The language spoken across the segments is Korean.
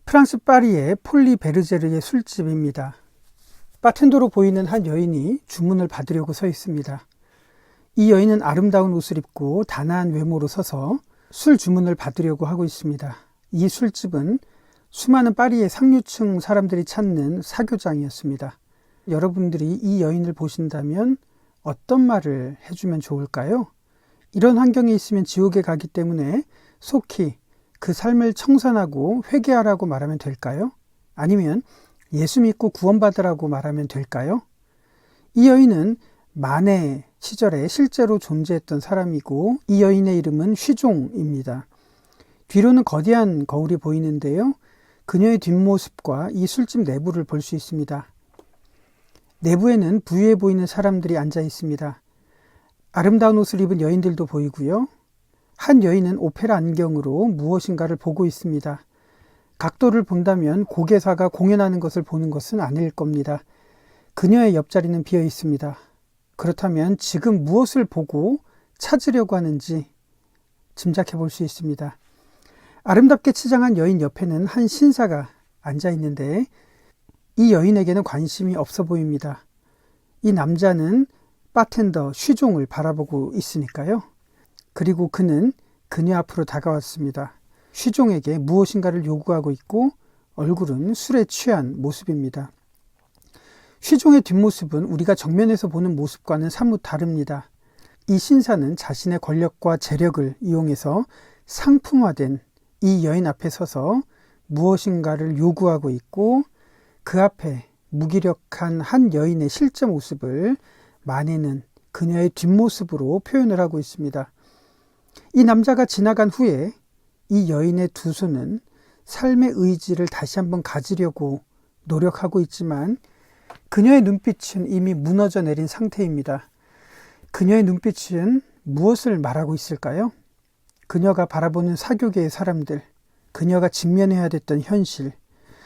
프랑스 파리의 폴리 베르제르의 술집입니다. 바텐더로 보이는 한 여인이 주문을 받으려고 서 있습니다. 이 여인은 아름다운 옷을 입고 단아한 외모로 서서 술 주문을 받으려고 하고 있습니다. 이 술집은 수많은 파리의 상류층 사람들이 찾는 사교장이었습니다. 여러분들이 이 여인을 보신다면 어떤 말을 해주면 좋을까요? 이런 환경에 있으면 지옥에 가기 때문에 속히 그 삶을 청산하고 회개하라고 말하면 될까요? 아니면 예수 믿고 구원받으라고 말하면 될까요? 이 여인은 만해 시절에 실제로 존재했던 사람이고 이 여인의 이름은 쉬종입니다. 뒤로는 거대한 거울이 보이는데요. 그녀의 뒷모습과 이 술집 내부를 볼 수 있습니다. 내부에는 부유해 보이는 사람들이 앉아 있습니다. 아름다운 옷을 입은 여인들도 보이고요. 한 여인은 오페라 안경으로 무엇인가를 보고 있습니다. 각도를 본다면 고개사가 공연하는 것을 보는 것은 아닐 겁니다. 그녀의 옆자리는 비어 있습니다. 그렇다면 지금 무엇을 보고 찾으려고 하는지 짐작해 볼 수 있습니다. 아름답게 치장한 여인 옆에는 한 신사가 앉아 있는데 이 여인에게는 관심이 없어 보입니다. 이 남자는 바텐더 쉬종을 바라보고 있으니까요. 그리고 그는 그녀 앞으로 다가왔습니다. 쉬종에게 무엇인가를 요구하고 있고 얼굴은 술에 취한 모습입니다. 쉬종의 뒷모습은 우리가 정면에서 보는 모습과는 사뭇 다릅니다. 이 신사는 자신의 권력과 재력을 이용해서 상품화된 이 여인 앞에 서서 무엇인가를 요구하고 있고 그 앞에 무기력한 한 여인의 실제 모습을 만해는 그녀의 뒷모습으로 표현을 하고 있습니다. 이 남자가 지나간 후에 이 여인의 두 손은 삶의 의지를 다시 한번 가지려고 노력하고 있지만 그녀의 눈빛은 이미 무너져 내린 상태입니다. 그녀의 눈빛은 무엇을 말하고 있을까요? 그녀가 바라보는 사교계의 사람들, 그녀가 직면해야 됐던 현실,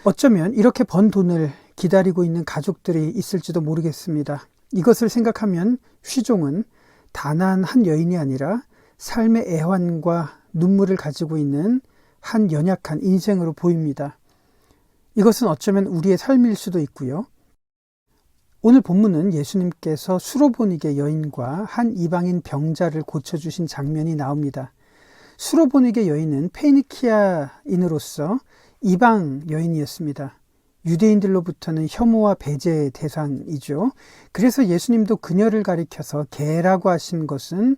어쩌면 이렇게 번 돈을 기다리고 있는 가족들이 있을지도 모르겠습니다. 이것을 생각하면 쉬종은 단아한 한 여인이 아니라 삶의 애환과 눈물을 가지고 있는 한 연약한 인생으로 보입니다. 이것은 어쩌면 우리의 삶일 수도 있고요. 오늘 본문은 예수님께서 수로보니게 여인과 한 이방인 병자를 고쳐주신 장면이 나옵니다. 수로보니게 여인은 페니키아인으로서 이방 여인이었습니다. 유대인들로부터는 혐오와 배제의 대상이죠. 그래서 예수님도 그녀를 가리켜서 개라고 하신 것은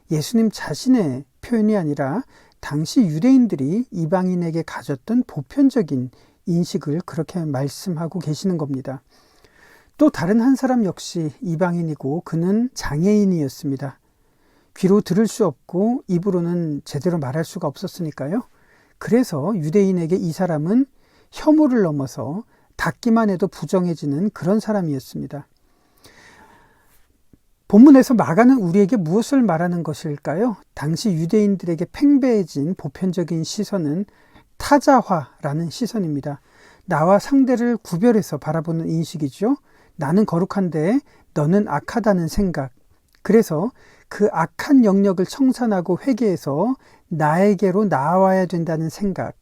예수님 자신의 표현이 아니라 당시 유대인들이 이방인에게 가졌던 보편적인 인식을 그렇게 말씀하고 계시는 겁니다. 또 다른 한 사람 역시 이방인이고 그는 장애인이었습니다. 귀로 들을 수 없고 입으로는 제대로 말할 수가 없었으니까요. 그래서 유대인에게 이 사람은 혐오를 넘어서 닿기만 해도 부정해지는 그런 사람이었습니다. 본문에서 마가는 우리에게 무엇을 말하는 것일까요? 당시 유대인들에게 팽배해진 보편적인 시선은 타자화라는 시선입니다. 나와 상대를 구별해서 바라보는 인식이죠. 나는 거룩한데 너는 악하다는 생각. 그래서 그 악한 영역을 청산하고 회개해서 나에게로 나와야 된다는 생각.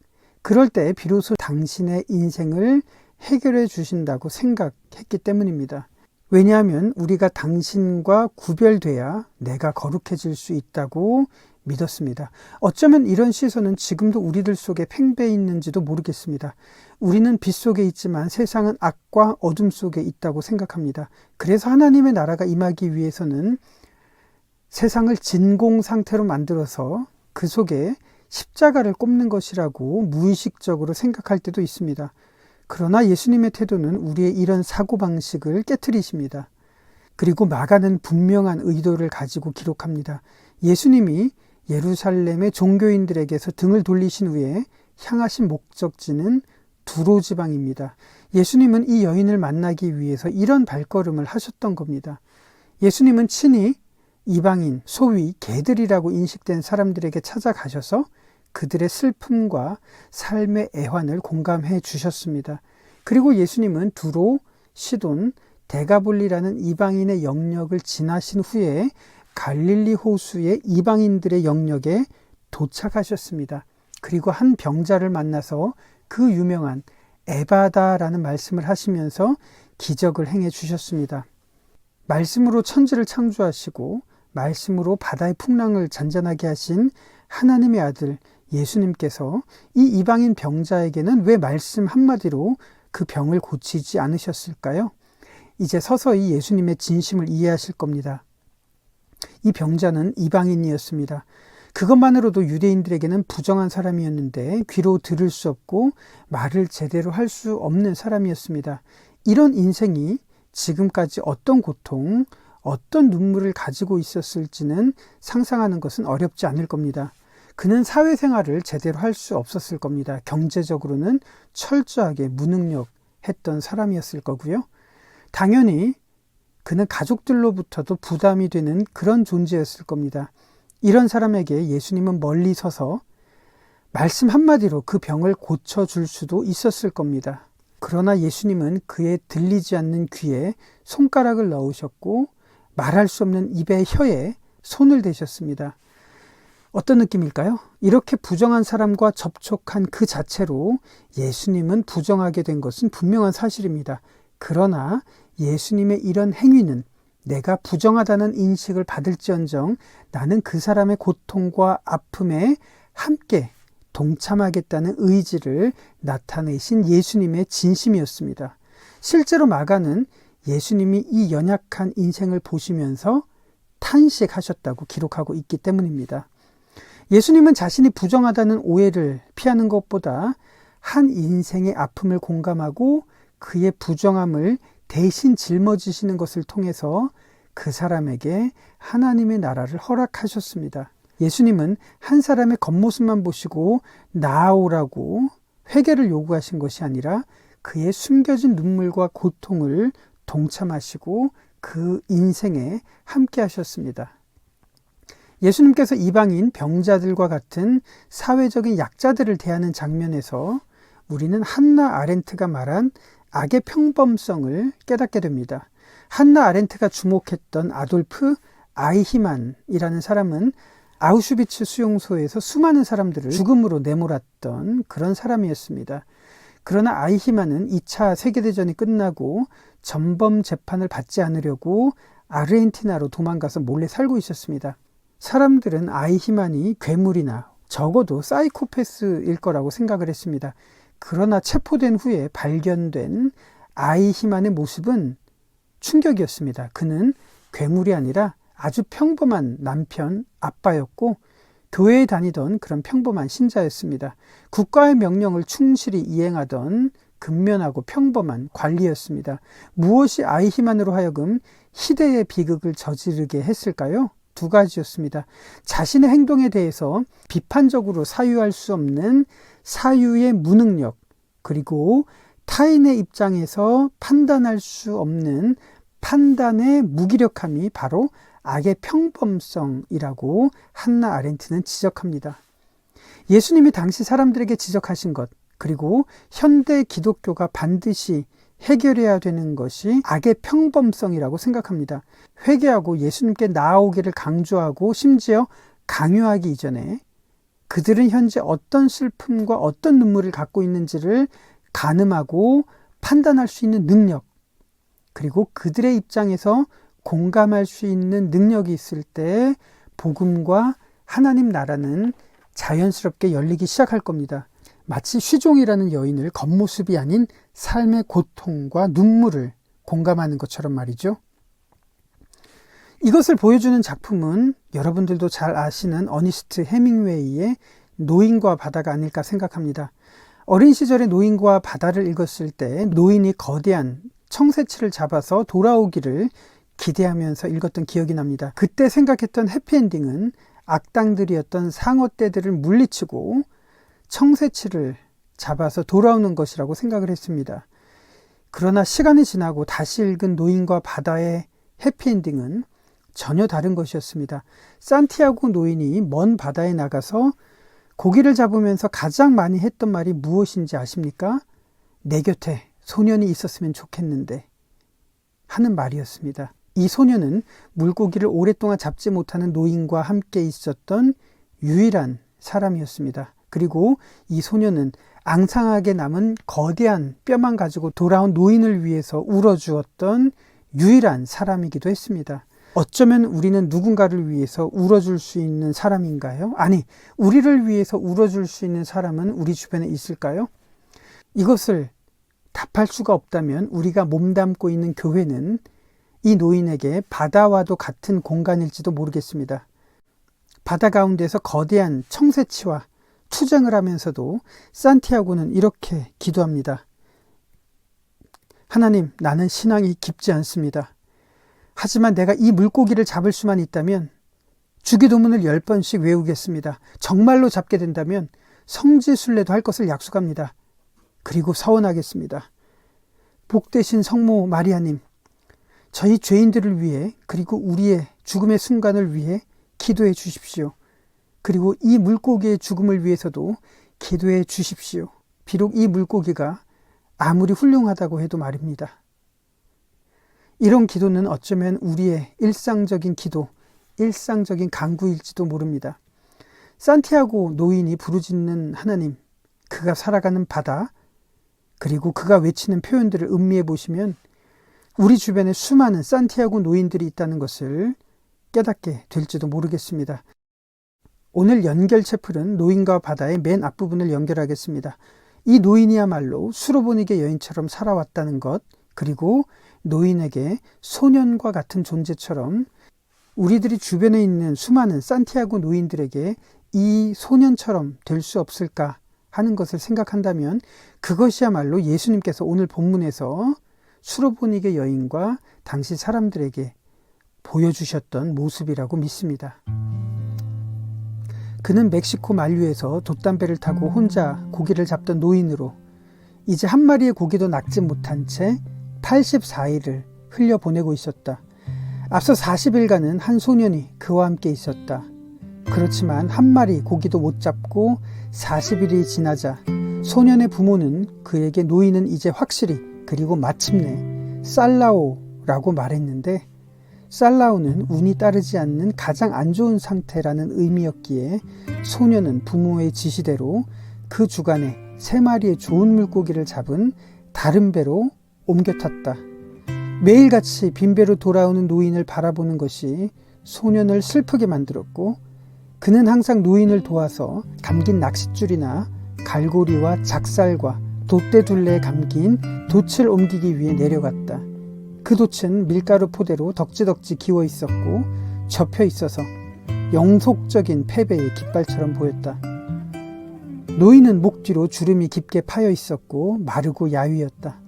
그럴 때 비로소 당신의 인생을 해결해 주신다고 생각했기 때문입니다. 왜냐하면 우리가 당신과 구별돼야 내가 거룩해질 수 있다고 믿었습니다. 어쩌면 이런 시선은 지금도 우리들 속에 팽배해 있는지도 모르겠습니다. 우리는 빛 속에 있지만 세상은 악과 어둠 속에 있다고 생각합니다. 그래서 하나님의 나라가 임하기 위해서는 세상을 진공 상태로 만들어서 그 속에 십자가를 꼽는 것이라고 무의식적으로 생각할 때도 있습니다. 그러나 예수님의 태도는 우리의 이런 사고방식을 깨트리십니다. 그리고 마가는 분명한 의도를 가지고 기록합니다. 예수님이 예루살렘의 종교인들에게서 등을 돌리신 후에 향하신 목적지는 두로 지방입니다. 예수님은 이 여인을 만나기 위해서 이런 발걸음을 하셨던 겁니다. 예수님은 친히 이방인, 소위 개들이라고 인식된 사람들에게 찾아가셔서 그들의 슬픔과 삶의 애환을 공감해 주셨습니다. 그리고 예수님은 두로, 시돈, 데가볼리라는 이방인의 영역을 지나신 후에 갈릴리 호수의 이방인들의 영역에 도착하셨습니다. 그리고 한 병자를 만나서 그 유명한 에바다라는 말씀을 하시면서 기적을 행해 주셨습니다. 말씀으로 천지를 창조하시고 말씀으로 바다의 풍랑을 잔잔하게 하신 하나님의 아들 예수님께서 이 이방인 병자에게는 왜 말씀 한마디로 그 병을 고치지 않으셨을까요? 이제 서서히 예수님의 진심을 이해하실 겁니다. 이 병자는 이방인이었습니다. 그것만으로도 유대인들에게는 부정한 사람이었는데 귀로 들을 수 없고 말을 제대로 할 수 없는 사람이었습니다. 이런 인생이 지금까지 어떤 고통, 어떤 눈물을 가지고 있었을지는 상상하는 것은 어렵지 않을 겁니다. 그는 사회생활을 제대로 할 수 없었을 겁니다. 경제적으로는 철저하게 무능력했던 사람이었을 거고요. 당연히 그는 가족들로부터도 부담이 되는 그런 존재였을 겁니다. 이런 사람에게 예수님은 멀리 서서 말씀 한마디로 그 병을 고쳐줄 수도 있었을 겁니다. 그러나 예수님은 그의 들리지 않는 귀에 손가락을 넣으셨고 말할 수 없는 입의 혀에 손을 대셨습니다. 어떤 느낌일까요? 이렇게 부정한 사람과 접촉한 그 자체로 예수님은 부정하게 된 것은 분명한 사실입니다. 그러나 예수님의 이런 행위는 내가 부정하다는 인식을 받을지언정 나는 그 사람의 고통과 아픔에 함께 동참하겠다는 의지를 나타내신 예수님의 진심이었습니다. 실제로 마가는 예수님이 이 연약한 인생을 보시면서 탄식하셨다고 기록하고 있기 때문입니다. 예수님은 자신이 부정하다는 오해를 피하는 것보다 한 인생의 아픔을 공감하고 그의 부정함을 대신 짊어지시는 것을 통해서 그 사람에게 하나님의 나라를 허락하셨습니다. 예수님은 한 사람의 겉모습만 보시고 나아오라고 회개를 요구하신 것이 아니라 그의 숨겨진 눈물과 고통을 동참하시고 그 인생에 함께 하셨습니다. 예수님께서 이방인 병자들과 같은 사회적인 약자들을 대하는 장면에서 우리는 한나 아렌트가 말한 악의 평범성을 깨닫게 됩니다. 한나 아렌트가 주목했던 아돌프 아이히만이라는 사람은 아우슈비츠 수용소에서 수많은 사람들을 죽음으로 내몰았던 그런 사람이었습니다. 그러나 아이히만은 2차 세계대전이 끝나고 전범 재판을 받지 않으려고 아르헨티나로 도망가서 몰래 살고 있었습니다. 사람들은 아이히만이 괴물이나 적어도 사이코패스일 거라고 생각을 했습니다. 그러나 체포된 후에 발견된 아이히만의 모습은 충격이었습니다. 그는 괴물이 아니라 아주 평범한 남편, 아빠였고 교회에 다니던 그런 평범한 신자였습니다. 국가의 명령을 충실히 이행하던 근면하고 평범한 관리였습니다. 무엇이 아이히만으로 하여금 희대의 비극을 저지르게 했을까요? 두 가지였습니다. 자신의 행동에 대해서 비판적으로 사유할 수 없는 사유의 무능력, 그리고 타인의 입장에서 판단할 수 없는 판단의 무기력함이 바로 악의 평범성이라고 한나 아렌트는 지적합니다. 예수님이 당시 사람들에게 지적하신 것, 그리고 현대 기독교가 반드시 해결해야 되는 것이 악의 평범성이라고 생각합니다. 회개하고 예수님께 나아오기를 강조하고 심지어 강요하기 이전에 그들은 현재 어떤 슬픔과 어떤 눈물을 갖고 있는지를 가늠하고 판단할 수 있는 능력, 그리고 그들의 입장에서 공감할 수 있는 능력이 있을 때 복음과 하나님 나라는 자연스럽게 열리기 시작할 겁니다. 마치 쉬종이라는 여인을 겉모습이 아닌 삶의 고통과 눈물을 공감하는 것처럼 말이죠. 이것을 보여주는 작품은 여러분들도 잘 아시는 어니스트 해밍웨이의 노인과 바다가 아닐까 생각합니다. 어린 시절에 노인과 바다를 읽었을 때 노인이 거대한 청새치를 잡아서 돌아오기를 기대하면서 읽었던 기억이 납니다. 그때 생각했던 해피엔딩은 악당들이었던 상어떼들을 물리치고 청새치를 잡아서 돌아오는 것이라고 생각을 했습니다. 그러나 시간이 지나고 다시 읽은 노인과 바다의 해피엔딩은 전혀 다른 것이었습니다. 산티아고 노인이 먼 바다에 나가서 고기를 잡으면서 가장 많이 했던 말이 무엇인지 아십니까? 내 곁에 소년이 있었으면 좋겠는데 하는 말이었습니다. 이 소년은 물고기를 오랫동안 잡지 못하는 노인과 함께 있었던 유일한 사람이었습니다. 그리고 이 소년은 앙상하게 남은 거대한 뼈만 가지고 돌아온 노인을 위해서 울어주었던 유일한 사람이기도 했습니다. 어쩌면 우리는 누군가를 위해서 울어줄 수 있는 사람인가요? 아니, 우리를 위해서 울어줄 수 있는 사람은 우리 주변에 있을까요? 이것을 답할 수가 없다면 우리가 몸담고 있는 교회는 이 노인에게 바다와도 같은 공간일지도 모르겠습니다. 바다 가운데서 거대한 청새치와 투쟁을 하면서도 산티아고는 이렇게 기도합니다. 하나님, 나는 신앙이 깊지 않습니다. 하지만 내가 이 물고기를 잡을 수만 있다면 주기도문을 10번씩 외우겠습니다. 정말로 잡게 된다면 성지순례도 할 것을 약속합니다. 그리고 서원하겠습니다. 복되신 성모 마리아님, 저희 죄인들을 위해 그리고 우리의 죽음의 순간을 위해 기도해 주십시오. 그리고 이 물고기의 죽음을 위해서도 기도해 주십시오. 비록 이 물고기가 아무리 훌륭하다고 해도 말입니다. 이런 기도는 어쩌면 우리의 일상적인 기도, 일상적인 간구일지도 모릅니다. 산티아고 노인이 부르짖는 하나님, 그가 살아가는 바다, 그리고 그가 외치는 표현들을 음미해 보시면 우리 주변에 수많은 산티아고 노인들이 있다는 것을 깨닫게 될지도 모르겠습니다. 오늘 연결 채플은 노인과 바다의 맨 앞부분을 연결하겠습니다. 이 노인이야말로 수로보니게 여인처럼 살아왔다는 것, 그리고 노인에게 소년과 같은 존재처럼 우리들이 주변에 있는 수많은 산티아고 노인들에게 이 소년처럼 될 수 없을까 하는 것을 생각한다면 그것이야말로 예수님께서 오늘 본문에서 수로보니게 여인과 당시 사람들에게 보여주셨던 모습이라고 믿습니다. 그는 멕시코 만류에서 돛담배를 타고 혼자 고기를 잡던 노인으로 이제 한 마리의 고기도 낚지 못한 채 84일을 흘려보내고 있었다. 앞서 40일간은 한 소년이 그와 함께 있었다. 그렇지만 한 마리 고기도 못 잡고 40일이 지나자 소년의 부모는 그에게 노인은 이제 확실히 그리고 마침내 살라오라고 말했는데, 살라오는 운이 따르지 않는 가장 안 좋은 상태라는 의미였기에 소년은 부모의 지시대로 그 주간에 3마리의 좋은 물고기를 잡은 다른 배로 옮겨 탔다. 매일같이 빈배로 돌아오는 노인을 바라보는 것이 소년을 슬프게 만들었고, 그는 항상 노인을 도와서 감긴 낚싯줄이나 갈고리와 작살과 돛대 둘레에 감긴 돛을 옮기기 위해 내려갔다. 그 돛은 밀가루 포대로 덕지덕지 기워 있었고 접혀 있어서 영속적인 패배의 깃발처럼 보였다. 노인은 목 뒤로 주름이 깊게 파여 있었고 마르고 야위었다.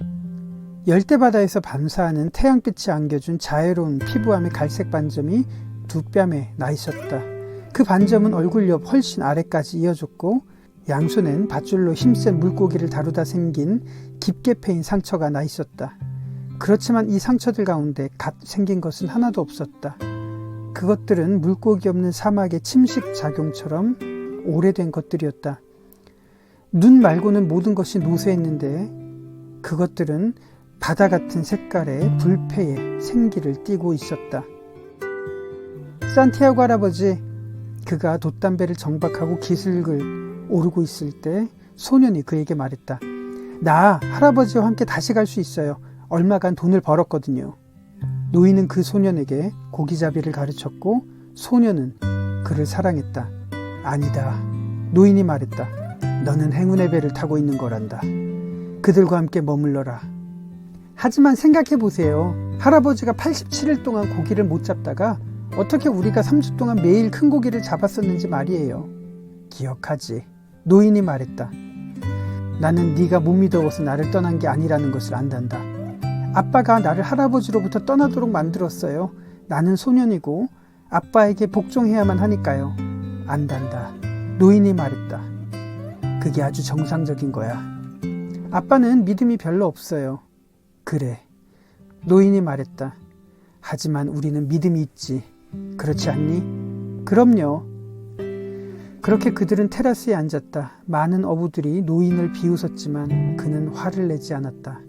열대바다에서 반사하는 태양빛이 안겨준 자애로운 피부암의 갈색 반점이 두 뺨에 나 있었다. 그 반점은 얼굴 옆 훨씬 아래까지 이어졌고 양손엔 밧줄로 힘센 물고기를 다루다 생긴 깊게 패인 상처가 나 있었다. 그렇지만 이 상처들 가운데 갓 생긴 것은 하나도 없었다. 그것들은 물고기 없는 사막의 침식 작용처럼 오래된 것들이었다. 눈 말고는 모든 것이 노쇠했는데 그것들은 바다 같은 색깔의 불패에 생기를 띠고 있었다. 산티아고 할아버지, 그가 돛담배를 정박하고 기슭을 오르고 있을 때 소년이 그에게 말했다. 나 할아버지와 함께 다시 갈 수 있어요. 얼마간 돈을 벌었거든요. 노인은 그 소년에게 고기잡이를 가르쳤고 소년은 그를 사랑했다. 아니다. 노인이 말했다. 너는 행운의 배를 타고 있는 거란다. 그들과 함께 머물러라. 하지만 생각해보세요. 할아버지가 87일 동안 고기를 못 잡다가 어떻게 우리가 3주 동안 매일 큰 고기를 잡았었는지 말이에요. 기억하지? 노인이 말했다. 나는 네가 몸이 더워서 나를 떠난 게 아니라는 것을 안단다. 아빠가 나를 할아버지로부터 떠나도록 만들었어요. 나는 소년이고 아빠에게 복종해야만 하니까요. 안단다. 노인이 말했다. 그게 아주 정상적인 거야. 아빠는 믿음이 별로 없어요. 그래. 노인이 말했다. 하지만 우리는 믿음이 있지. 그렇지 않니? 그럼요. 그렇게 그들은 테라스에 앉았다. 많은 어부들이 노인을 비웃었지만 그는 화를 내지 않았다.